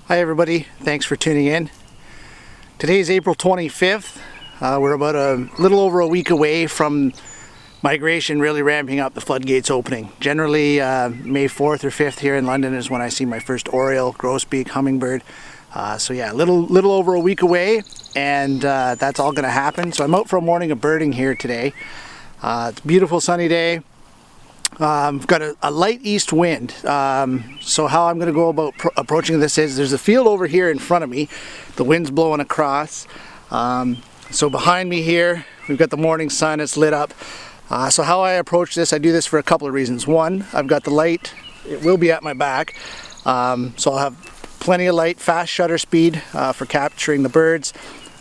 Hi everybody, thanks for tuning in. Today is April 25th. We're about a little over a week away from migration really ramping up, the floodgates opening. Generally May 4th or 5th here in London is when I see my first oriole, grosbeak, hummingbird. So yeah, a little over a week away, and that's all going to happen. So I'm out for a morning of birding here today. It's a beautiful sunny day. I've got a light east wind, so how I'm going to go about approaching this is there's a field over here in front of me. The wind's blowing across. So behind me here we've got the morning sun, it's lit up. So how I approach this, I do this for a couple of reasons. One, I've got the light, it will be at my back, so I'll have plenty of light, fast shutter speed for capturing the birds.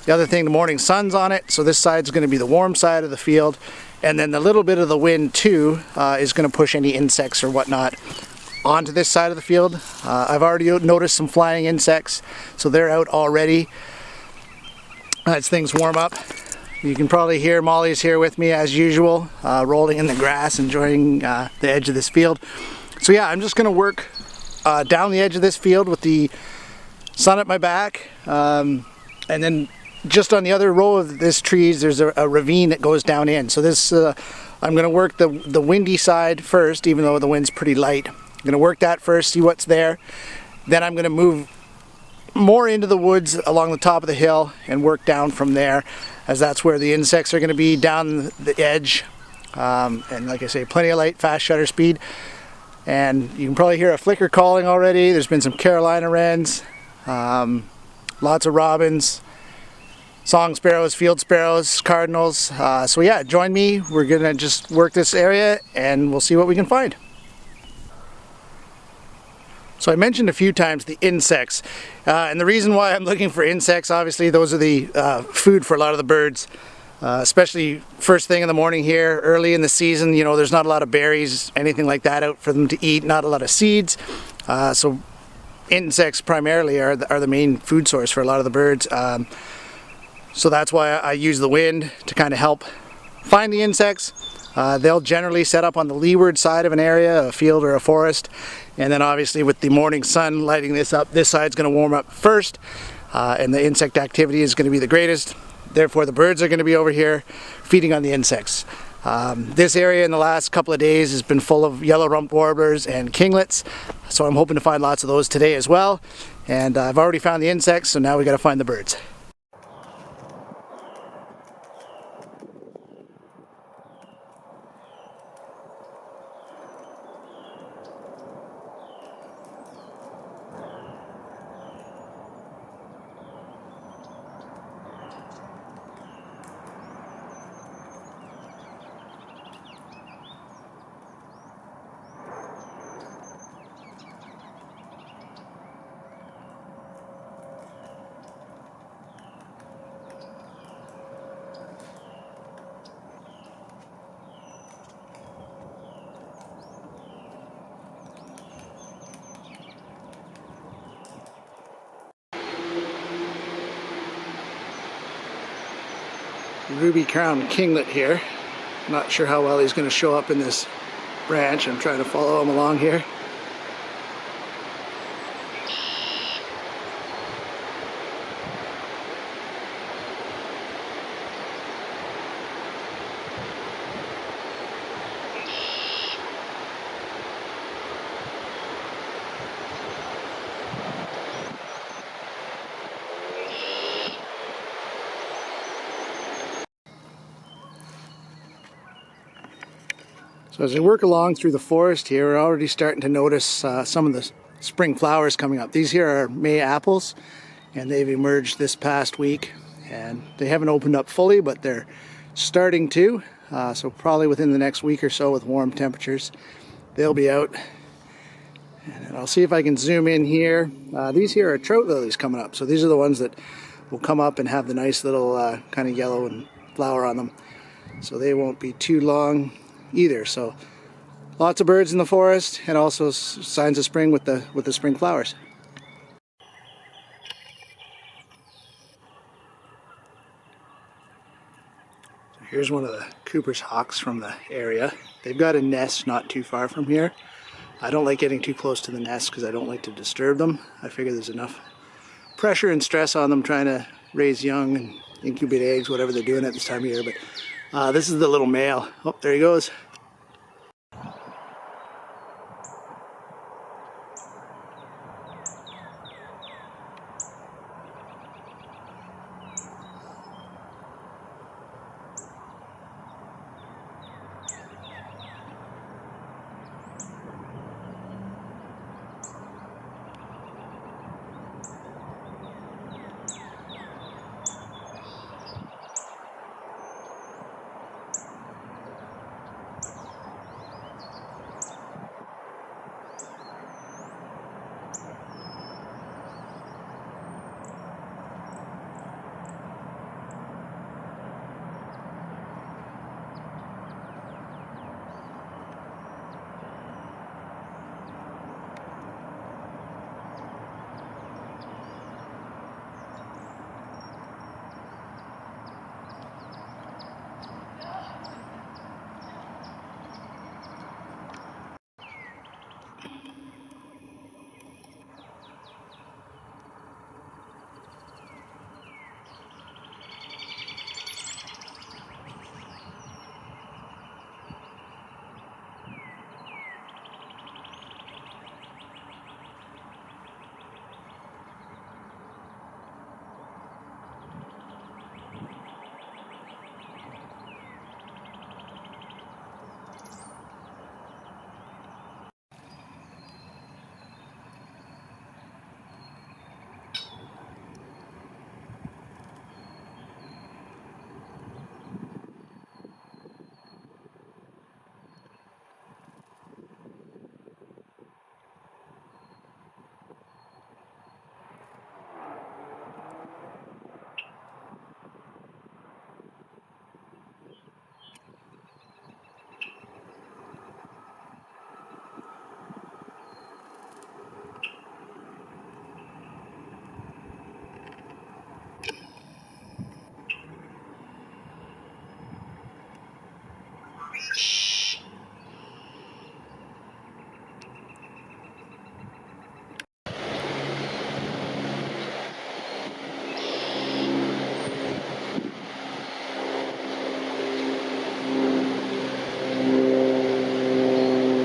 The other thing, the morning sun's on it, so this side's going to be the warm side of the field. And then the little bit of the wind too is going to push any insects or whatnot onto this side of the field. I've already noticed some flying insects, so they're out already as things warm up. You can probably hear Molly's here with me as usual, rolling in the grass, enjoying the edge of this field. So yeah, I'm just going to work down the edge of this field with the sun at my back, and then just on the other row of this trees there's a ravine that goes down in. So this I'm going to work the windy side first, even though the wind's pretty light. I'm going to work that first, see what's there. Then I'm going to move more into the woods along the top of the hill and work down from there, as that's where the insects are going to be, down the edge. And like I say, plenty of light, fast shutter speed. And you can probably hear a flicker calling already. There's been some Carolina wrens, lots of robins, song sparrows, field sparrows, cardinals. So yeah, join me. We're gonna just work this area and we'll see what we can find. So I mentioned a few times the insects, and the reason why I'm looking for insects, obviously those are the food for a lot of the birds, especially first thing in the morning here, early in the season. You know, there's not a lot of berries, anything like that out for them to eat, not a lot of seeds. So insects primarily are the main food source for a lot of the birds. So that's why I use the wind to kind of help find the insects. They'll generally set up on the leeward side of an area, a field or a forest, and then obviously with the morning sun lighting this up, this side's going to warm up first, and the insect activity is going to be the greatest. Therefore the birds are going to be over here feeding on the insects. This area in the last couple of days has been full of yellow-rumped warblers and kinglets, so I'm hoping to find lots of those today as well. And I've already found the insects, so now we got to find the birds. Ruby crowned kinglet here. Not sure how well he's going to show up in this branch. I'm trying to follow him along here. So as I work along through the forest here, we're already starting to notice some of the spring flowers coming up. These here are May apples, and they've emerged this past week. And they haven't opened up fully, but they're starting to. So probably within the next week or so with warm temperatures, they'll be out. And I'll see if I can zoom in here. These here are trout lilies coming up. So these are the ones that will come up and have the nice little kind of yellow and flower on them. So they won't be too long either. So lots of birds in the forest, and also signs of spring with the spring flowers. So here's one of the Cooper's hawks from the area. They've got a nest not too far from here. I don't like getting too close to the nest because I don't like to disturb them. I figure there's enough pressure and stress on them trying to raise young and incubate eggs, whatever they're doing at this time of year. But this is the little male. Oh, there he goes.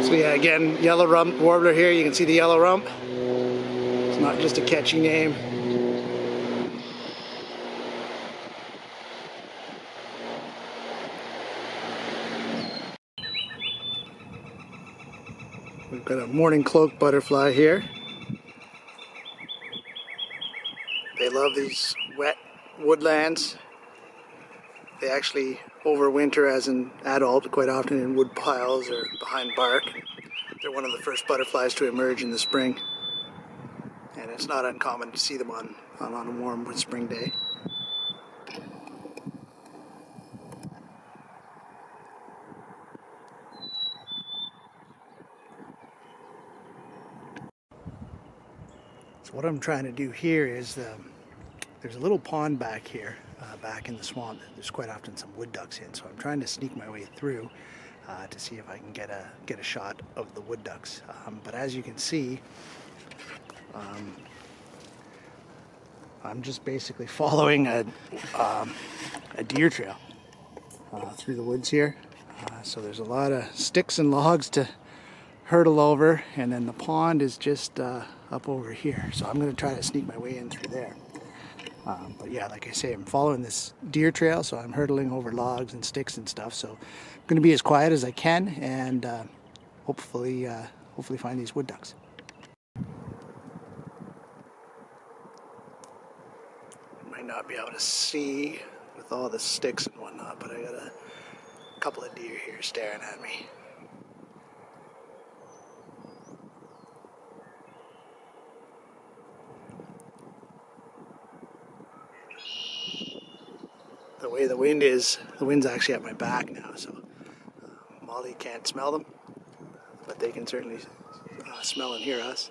So yeah, again, yellow-rumped warbler here. You can see the yellow rump. It's not just a catchy name. We've got a morning cloak butterfly here. They love these wet woodlands. They actually overwinter as an adult quite often in wood piles or behind bark. They're one of the first butterflies to emerge in the spring. And it's not uncommon to see them on a warm spring day. So what I'm trying to do here is, there's a little pond back here, back in the swamp. There's quite often some wood ducks in, so I'm trying to sneak my way through to see if I can get a shot of the wood ducks. But as you can see, I'm just basically following a deer trail through the woods here. So there's a lot of sticks and logs to hurdle over, and then the pond is just up over here. So I'm going to try to sneak my way in through there. But yeah, like I say, I'm following this deer trail, so I'm hurdling over logs and sticks and stuff. So I'm going to be as quiet as I can, and hopefully find these wood ducks. Might not be able to see with all the sticks and whatnot, but I got a couple of deer here staring at me. The way the wind is, the wind's actually at my back now, so Molly can't smell them, but they can certainly smell and hear us.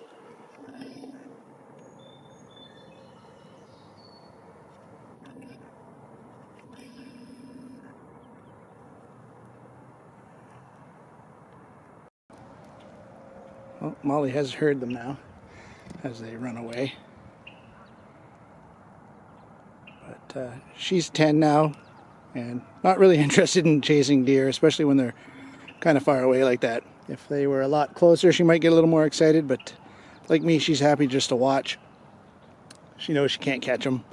Well, Molly has heard them now as they run away. But she's 10 now and not really interested in chasing deer, especially when they're kind of far away like that. If they were a lot closer, she might get a little more excited, but like me, she's happy just to watch. She knows she can't catch them.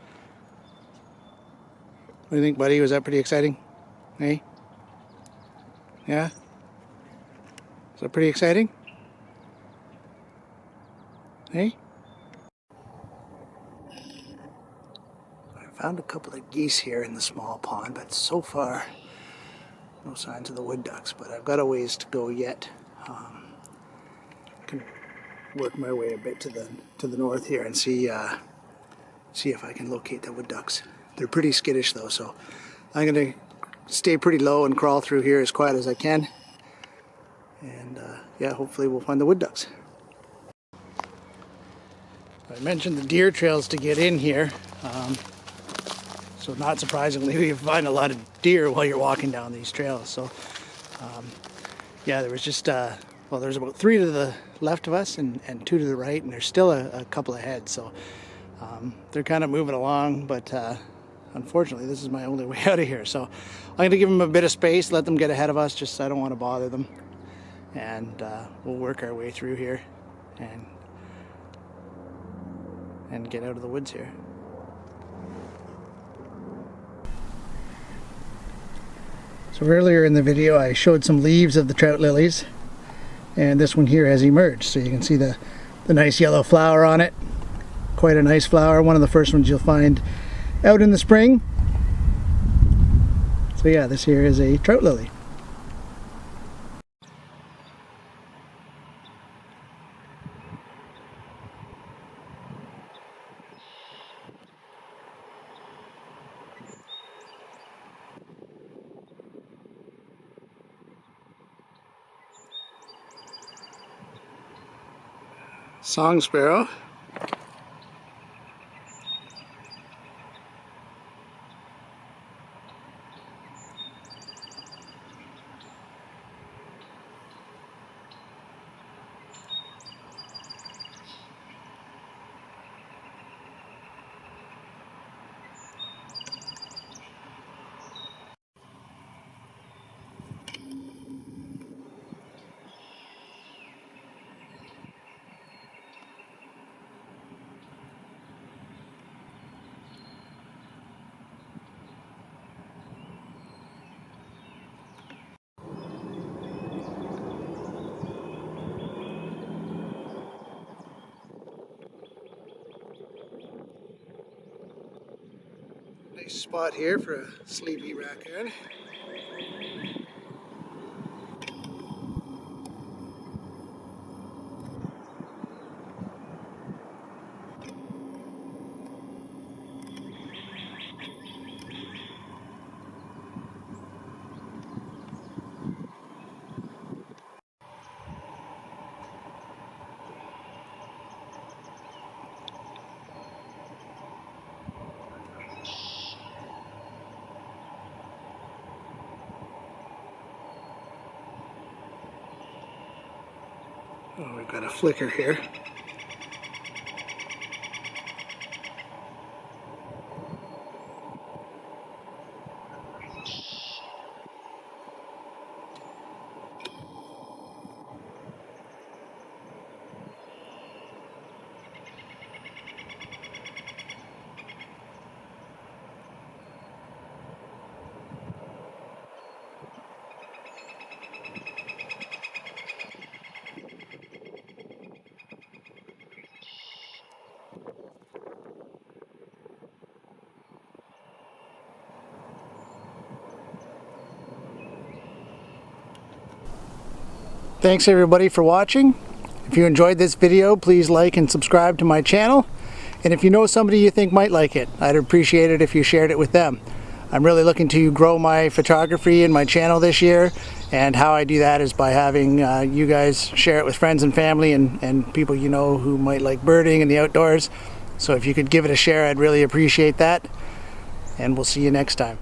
What do you think, buddy? Was that pretty exciting? Hey? Yeah? Is that pretty exciting? Hey? I found a couple of geese here in the small pond, but so far no signs of the wood ducks, but I've got a ways to go yet. I can work my way a bit to the north here and see if I can locate the wood ducks. They're pretty skittish though, so I'm going to stay pretty low and crawl through here as quiet as I can. And yeah, hopefully we'll find the wood ducks. I mentioned the deer trails to get in here. So not surprisingly, you find a lot of deer while you're walking down these trails. So yeah, there was just, well, there's about 3 to the left of us and 2 to the right, and there's still a couple ahead. So they're kind of moving along, but unfortunately, this is my only way out of here. So I'm going to give them a bit of space, let them get ahead of us, just I don't want to bother them. And we'll work our way through here and get out of the woods here. So earlier in the video I showed some leaves of the trout lilies, and this one here has emerged. So you can see the nice yellow flower on it. Quite a nice flower, one of the first ones you'll find out in the spring. So yeah, this here is a trout lily. Song sparrow. Nice spot here for a sleepy raccoon. Oh, we've got a flicker here. Thanks everybody for watching. If you enjoyed this video, please like and subscribe to my channel. And if you know somebody you think might like it, I'd appreciate it if you shared it with them. I'm really looking to grow my photography and my channel this year, and how I do that is by having you guys share it with friends and family and people you know who might like birding and the outdoors. So if you could give it a share, I'd really appreciate that. And we'll see you next time.